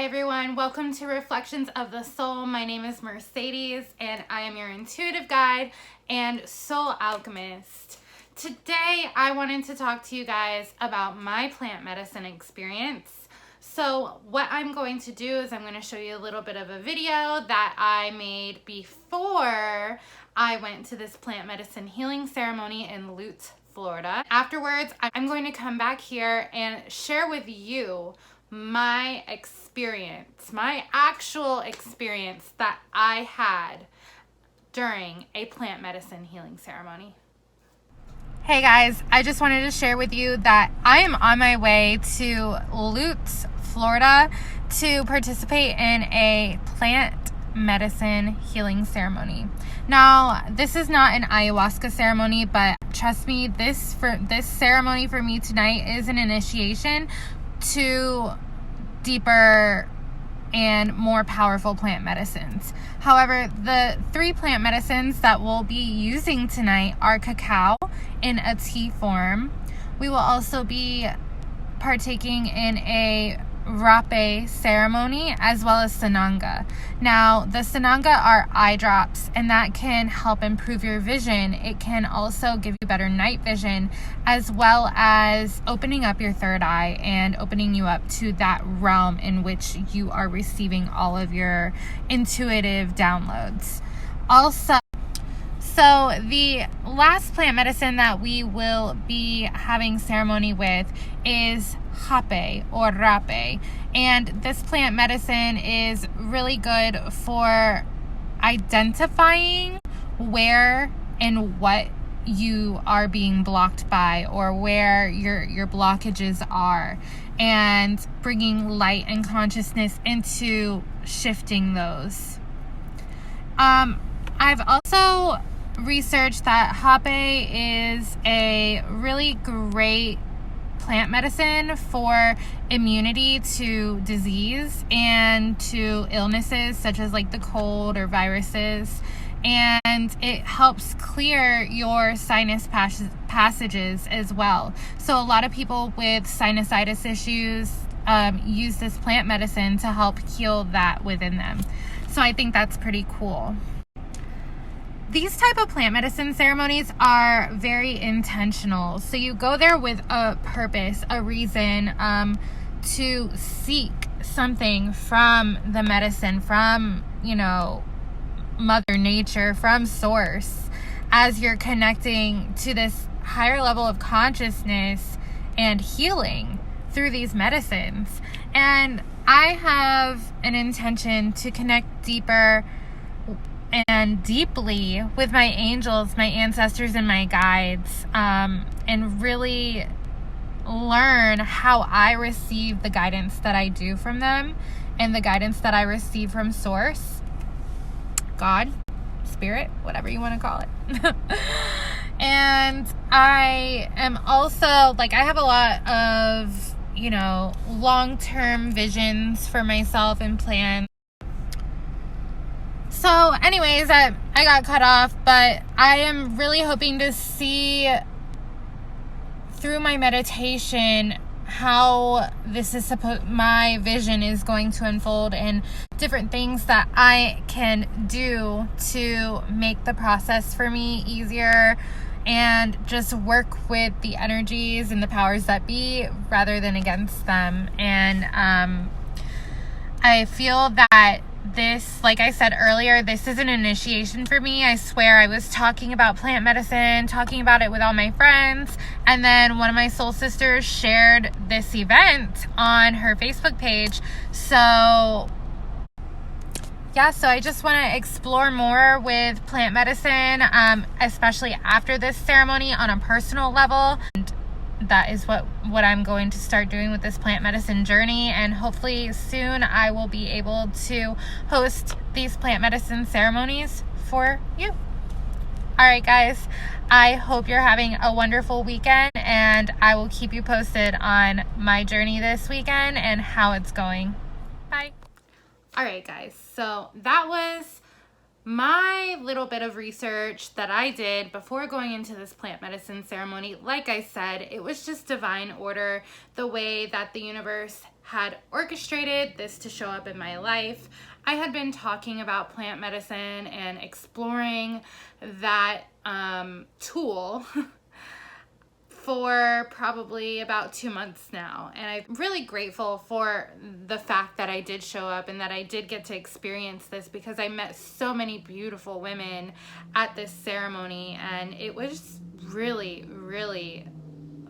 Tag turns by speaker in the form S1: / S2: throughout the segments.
S1: everyone, welcome to Reflections of the Soul. My name is Mercedes and I am your intuitive guide and soul alchemist. Today I wanted to talk to you guys about my plant medicine experience. So what I'm going to do is I'm going to show you a little bit of a video that I made before I went to this plant medicine healing ceremony in Lutz, Florida. Afterwards, I'm going to come back here and share with you my experience, my actual experience that I had during a plant medicine healing ceremony. Hey guys, I just wanted to share with you that I am on my way to Lutz, Florida to participate in a plant medicine healing ceremony. Now, this is not an ayahuasca ceremony, but trust me, this ceremony for me tonight is an initiation to deeper and more powerful plant medicines. However, the 3 plant medicines that we'll be using tonight are cacao in a tea form. We will also be partaking in a Rapé ceremony as well as Sananga. Now, the Sananga are eye drops, and that can help improve your vision. It can also give you better night vision, as well as opening up your third eye and opening you up to that realm in which you are receiving all of your intuitive downloads. Also, so the last plant medicine that we will be having ceremony with is Rapé or Rapé, and this plant medicine is really good for identifying where and what you are being blocked by, or where your blockages are, and bringing light and consciousness into shifting those. I've also researched that Rapé is a really great plant medicine for immunity to disease and to illnesses such as like the cold or viruses, and it helps clear your sinus passages as well. So a lot of people with sinusitis issues use this plant medicine to help heal that within them. So I think that's pretty cool. These type of plant medicine ceremonies are very intentional. So you go there with a purpose, a reason, to seek something from the medicine, from, Mother Nature, from Source, as you're connecting to this higher level of consciousness and healing through these medicines. And I have an intention to connect deeper and deeply with my angels, my ancestors, and my guides, and really learn how I receive the guidance that I do from them and the guidance that I receive from Source, God, Spirit, whatever you want to call it. And I am also, I have a lot of, long-term visions for myself and plans. So anyways, I got cut off, but I am really hoping to see through my meditation how this is my vision is going to unfold, and different things that I can do to make the process for me easier and just work with the energies and the powers that be rather than against them. And I feel that this, like I said earlier, this is an initiation for me. I swear I was talking about plant medicine, talking about it with all my friends, and then one of my soul sisters shared this event on her Facebook page. So I just want to explore more with plant medicine, especially after this ceremony on a personal level. And that is what I'm going to start doing with this plant medicine journey, and hopefully soon I will be able to host these plant medicine ceremonies for you. All right, guys, I hope you're having a wonderful weekend, and I will keep you posted on my journey this weekend and how it's going. Bye. All right, guys, so that was my little bit of research that I did before going into this plant medicine ceremony. Like I said, it was just divine order, the way that the universe had orchestrated this to show up in my life. I had been talking about plant medicine and exploring that tool for probably about 2 months now. And I'm really grateful for the fact that I did show up and that I did get to experience this, because I met so many beautiful women at this ceremony, and it was really, really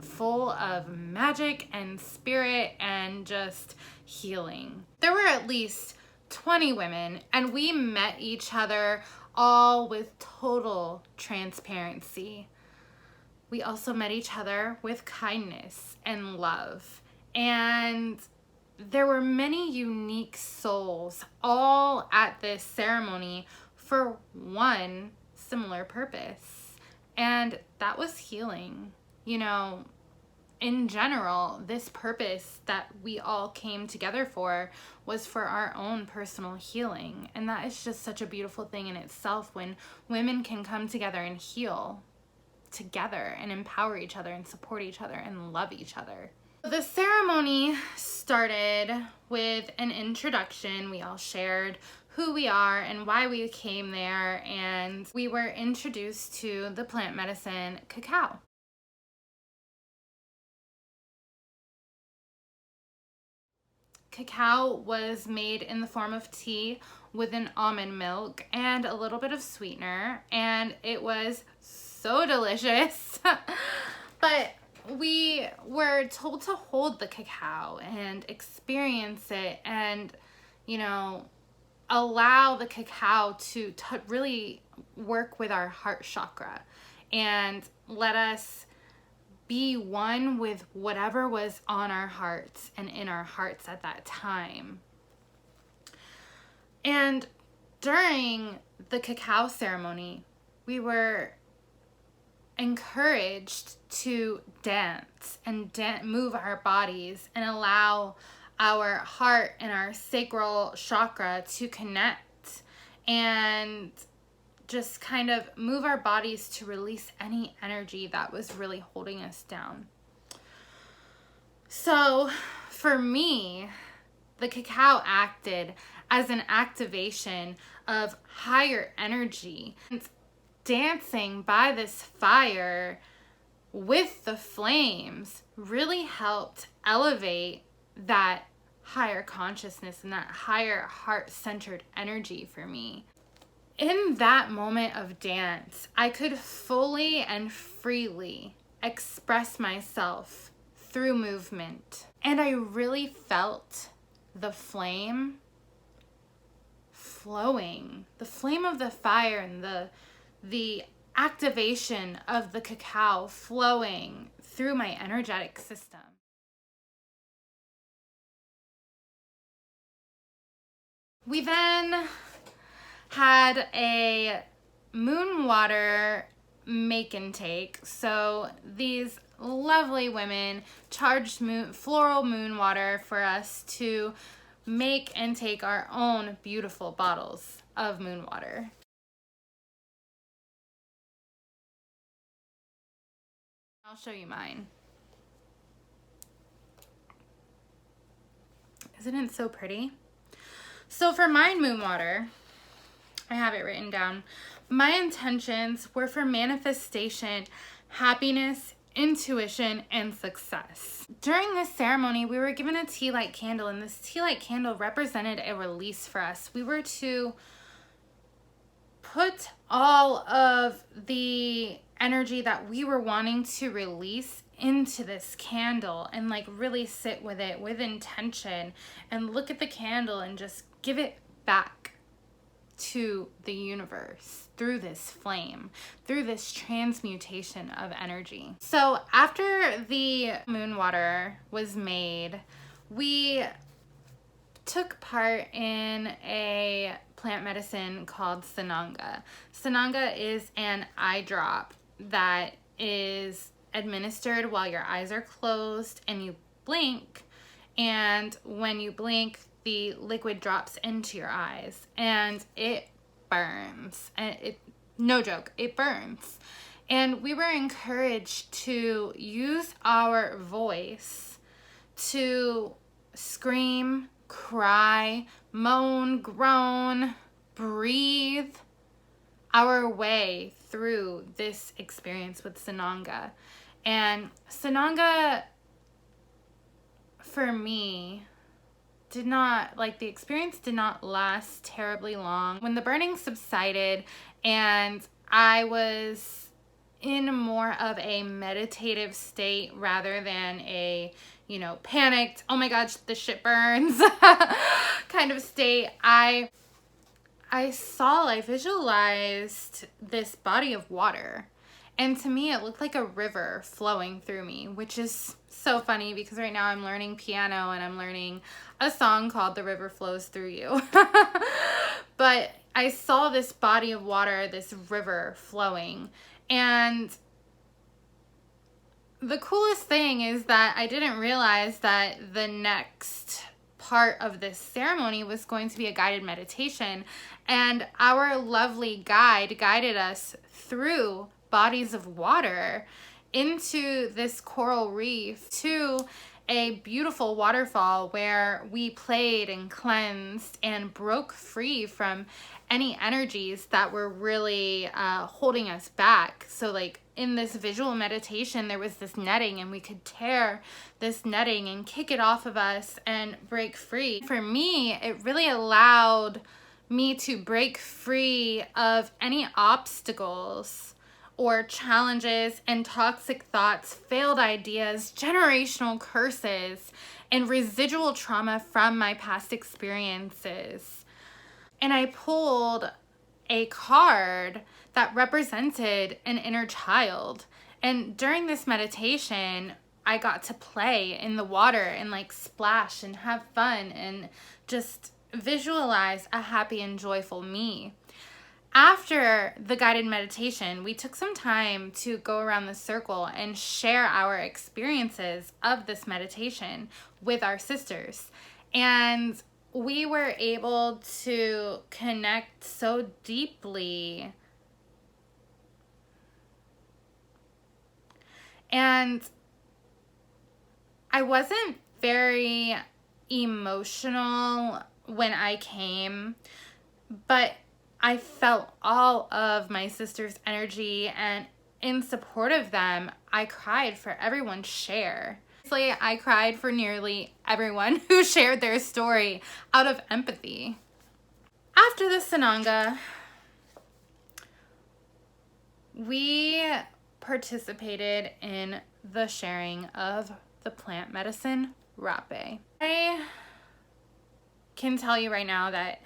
S1: full of magic and spirit and just healing. There were at least 20 women, and we met each other all with total transparency. We also met each other with kindness and love. And there were many unique souls all at this ceremony for one similar purpose. And that was healing. You know, in general, this purpose that we all came together for was for our own personal healing. And that is just such a beautiful thing in itself, when women can come together and heal together and empower each other and support each other and love each other. The ceremony started with an introduction. We all shared who we are and why we came there, and we were introduced to the plant medicine cacao. Cacao was made in the form of tea with an almond milk and a little bit of sweetener, and it was so delicious. But we were told to hold the cacao and experience it, and, you know, allow the cacao to really work with our heart chakra and let us be one with whatever was on our hearts and in our hearts at that time. And during the cacao ceremony, we were encouraged to dance and move our bodies and allow our heart and our sacral chakra to connect, and just kind of move our bodies to release any energy that was really holding us down. So for me, the cacao acted as an activation of higher energy. And dancing by this fire with the flames really helped elevate that higher consciousness and that higher heart-centered energy for me. In that moment of dance, I could fully and freely express myself through movement. And I really felt the flame flowing, the flame of the fire and the activation of the cacao flowing through my energetic system. We then had a moon water make and take. So these lovely women charged floral moon water for us to make and take our own beautiful bottles of moon water. I'll show you mine. Isn't it so pretty? So for my moon water, I have it written down. My intentions were for manifestation, happiness, intuition, and success. During this ceremony, we were given a tea light candle, and this tea light candle represented a release for us. We were to put all of the energy that we were wanting to release into this candle and like really sit with it with intention and look at the candle and just give it back to the universe through this flame, through this transmutation of energy. So after the moon water was made, we took part in a plant medicine called Sananga. Sananga is an eye drop that is administered while your eyes are closed and you blink, and when you blink, the liquid drops into your eyes and it burns. And no joke, it burns. And we were encouraged to use our voice to scream, cry, moan, groan, breathe our way through this experience with Sananga. And Sananga, for me, the experience did not last terribly long. When the burning subsided and I was in more of a meditative state rather than a, panicked, oh my gosh, the shit burns kind of state, I visualized this body of water. And to me, it looked like a river flowing through me, which is so funny because right now I'm learning piano and I'm learning a song called The River Flows Through You. But I saw this body of water, this river flowing. And the coolest thing is that I didn't realize that the next part of this ceremony was going to be a guided meditation. And our lovely guide guided us through bodies of water into this coral reef to a beautiful waterfall where we played and cleansed and broke free from any energies that were really holding us back. So like in this visual meditation, there was this netting and we could tear this netting and kick it off of us and break free. For me, it really allowed me to break free of any obstacles or challenges and toxic thoughts, failed ideas, generational curses, and residual trauma from my past experiences. And I pulled a card that represented an inner child. And during this meditation, I got to play in the water and like splash and have fun and just visualize a happy and joyful me. After the guided meditation, we took some time to go around the circle and share our experiences of this meditation with our sisters. And we were able to connect so deeply. And I wasn't very emotional when I came, but I felt all of my sister's energy, and in support of them, I cried for everyone's share. I cried for nearly everyone who shared their story out of empathy. After the Sananga, we participated in the sharing of the plant medicine Rapé. I can tell you right now that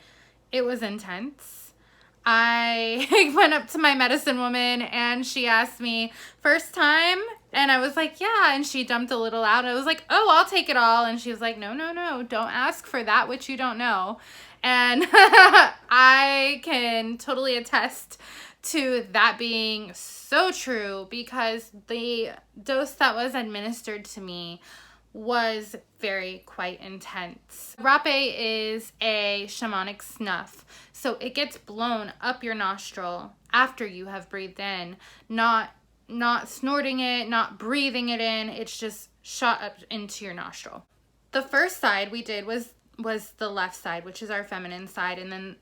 S1: it was intense. I went up to my medicine woman and she asked me, first time? And I was like, yeah. And she dumped a little out. I was like, oh, I'll take it all. And she was like, no, don't ask for that which you don't know. And I can totally attest to that being so true because the dose that was administered to me was quite intense. Rapé is a shamanic snuff, so it gets blown up your nostril after you have breathed in, not snorting it, not breathing it in. It's just shot up into your nostril. The first side we did was the left side, which is our feminine side, and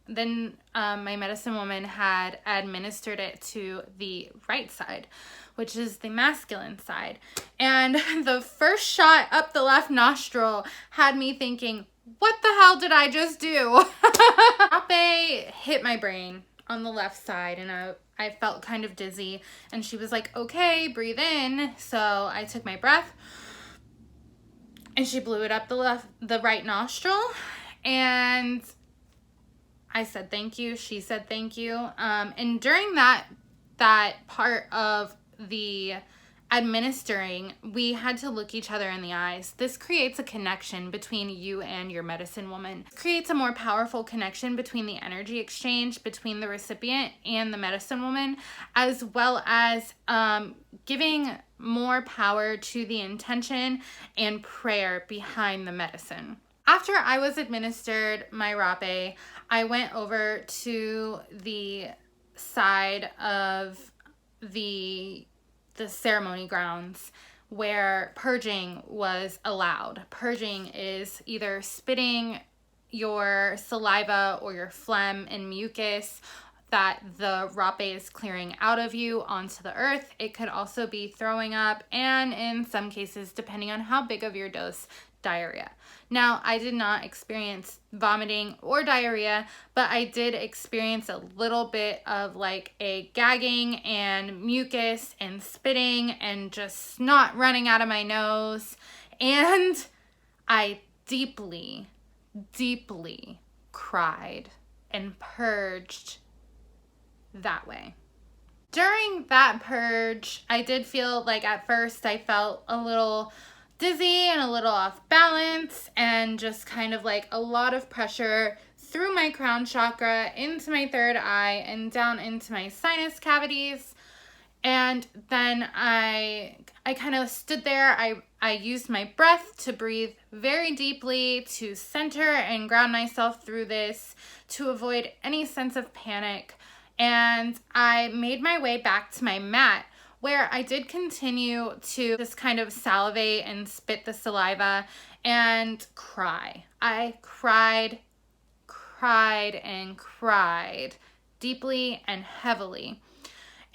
S1: then my medicine woman had administered it to the right side, which is the masculine side. And the first shot up the left nostril had me thinking, what the hell did I just do? Rapé hit my brain on the left side and I felt kind of dizzy. And she was like, okay, breathe in. So I took my breath and she blew it up the right nostril. And I said thank you. She said thank you. And during that part of the administering, we had to look each other in the eyes. This creates a connection between you and your medicine woman. It creates a more powerful connection between the energy exchange between the recipient and the medicine woman, as well as giving more power to the intention and prayer behind the medicine. After I was administered my Rapé, I went over to the side of the ceremony grounds where purging was allowed. Purging is either spitting your saliva or your phlegm and mucus that the rapé is clearing out of you onto the earth. It could also be throwing up, and in some cases, depending on how big of your dose, diarrhea. Now, I did not experience vomiting or diarrhea, but I did experience a little bit of like a gagging and mucus and spitting and just snot running out of my nose. And I deeply, deeply cried and purged that way. During that purge, I did feel like at first I felt a little dizzy and a little off balance and just kind of like a lot of pressure through my crown chakra into my third eye and down into my sinus cavities. And then I kind of stood there. I used my breath to breathe very deeply, to center and ground myself through this, to avoid any sense of panic. And I made my way back to my mat, where I did continue to just kind of salivate and spit the saliva and cry. I cried, and cried deeply and heavily.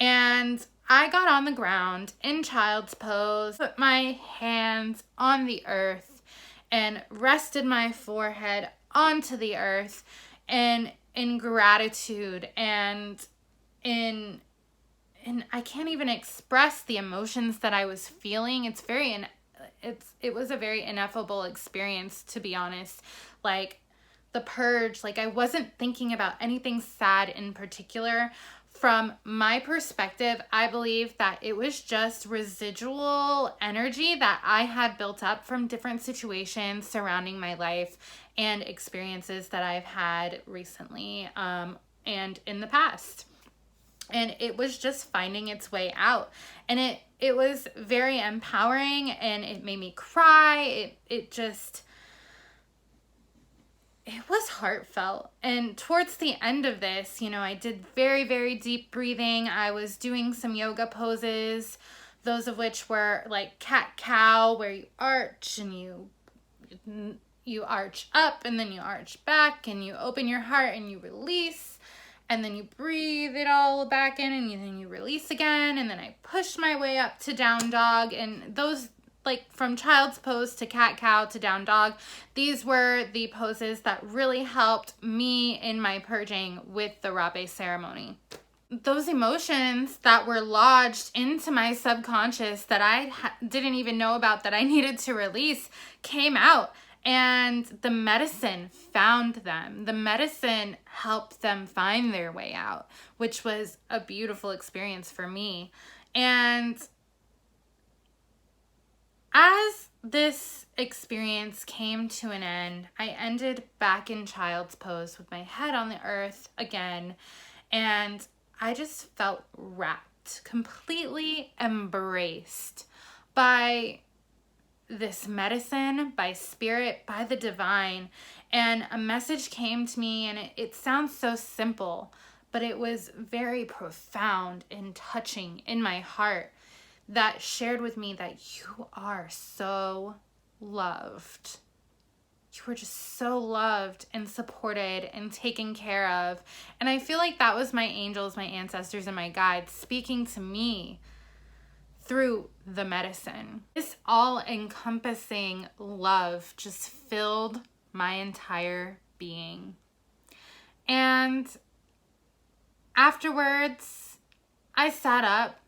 S1: And I got on the ground in child's pose, put my hands on the earth, and rested my forehead onto the earth, and in gratitude and I can't even express the emotions that I was feeling. It was a very ineffable experience, to be honest. Like the purge, like I wasn't thinking about anything sad in particular. From my perspective, I believe that it was just residual energy that I had built up from different situations surrounding my life and experiences that I've had recently and in the past. And it was just finding its way out. And it was very empowering, and it made me cry. It was heartfelt. And towards the end of this, I did very, very deep breathing. I was doing some yoga poses, those of which were like cat-cow, where you arch and you arch up and then you arch back and you open your heart and you release. And then you breathe it all back in, and then you release again. And then I push my way up to down dog. And those, like from child's pose to cat-cow to down dog, these were the poses that really helped me in my purging with the Rapé ceremony. Those emotions that were lodged into my subconscious that I didn't even know about, that I needed to release, came out. And the medicine found them. The medicine helped them find their way out, which was a beautiful experience for me. And as this experience came to an end, I ended back in child's pose with my head on the earth again. And I just felt wrapped, completely embraced by this medicine, by spirit, by the divine. And a message came to me, and it sounds so simple, but it was very profound and touching in my heart, that shared with me that you are so loved. You were just so loved and supported and taken care of. And I feel like that was my angels, my ancestors, and my guides speaking to me through the medicine. This all-encompassing love just filled my entire being. And afterwards, I sat up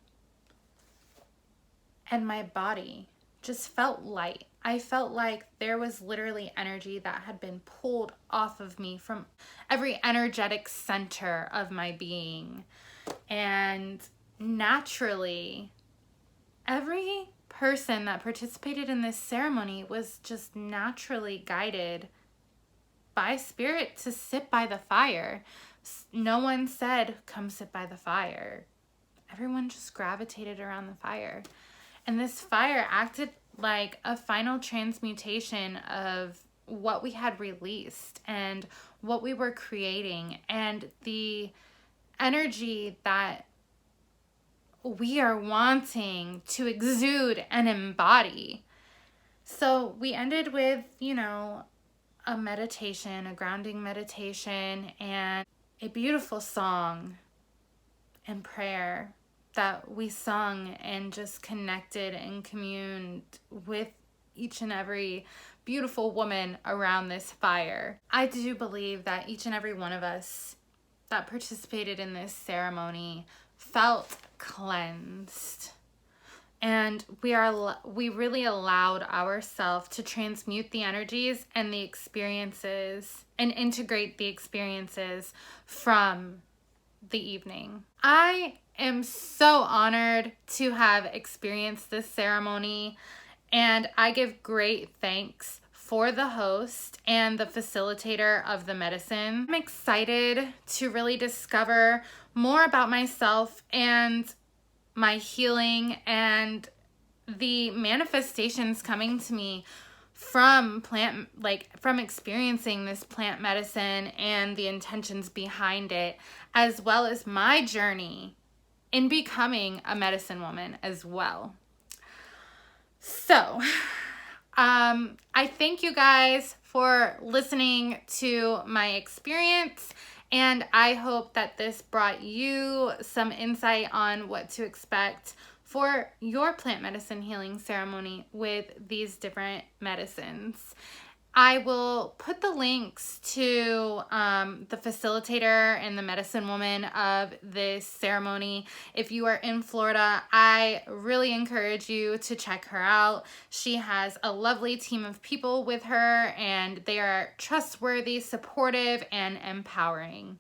S1: and my body just felt light. I felt like there was literally energy that had been pulled off of me from every energetic center of my being. And naturally, every person that participated in this ceremony was just naturally guided by spirit to sit by the fire. No one said, come sit by the fire. Everyone just gravitated around the fire. And this fire acted like a final transmutation of what we had released and what we were creating, and the energy that we are wanting to exude and embody. So we ended with, you know, a meditation, a grounding meditation, and a beautiful song and prayer that we sung and just connected and communed with each and every beautiful woman around this fire. I do believe that each and every one of us that participated in this ceremony felt cleansed. And we really allowed ourselves to transmute the energies and the experiences and integrate the experiences from the evening. I am so honored to have experienced this ceremony, and I give great thanks for the host and the facilitator of the medicine. I'm excited to really discover more about myself and my healing and the manifestations coming to me from from experiencing this plant medicine and the intentions behind it, as well as my journey in becoming a medicine woman as well. So, I thank you guys for listening to my experience, and I hope that this brought you some insight on what to expect for your plant medicine healing ceremony with these different medicines. I will put the links to the facilitator and the medicine woman of this ceremony. If you are in Florida, I really encourage you to check her out. She has a lovely team of people with her, and they are trustworthy, supportive, and empowering.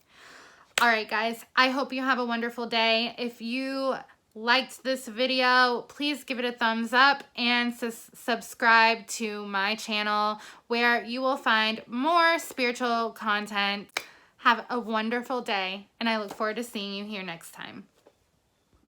S1: All right, guys, I hope you have a wonderful day. If you liked this video, please give it a thumbs up and subscribe to my channel, where you will find more spiritual content. Have a wonderful day, and I look forward to seeing you here next time.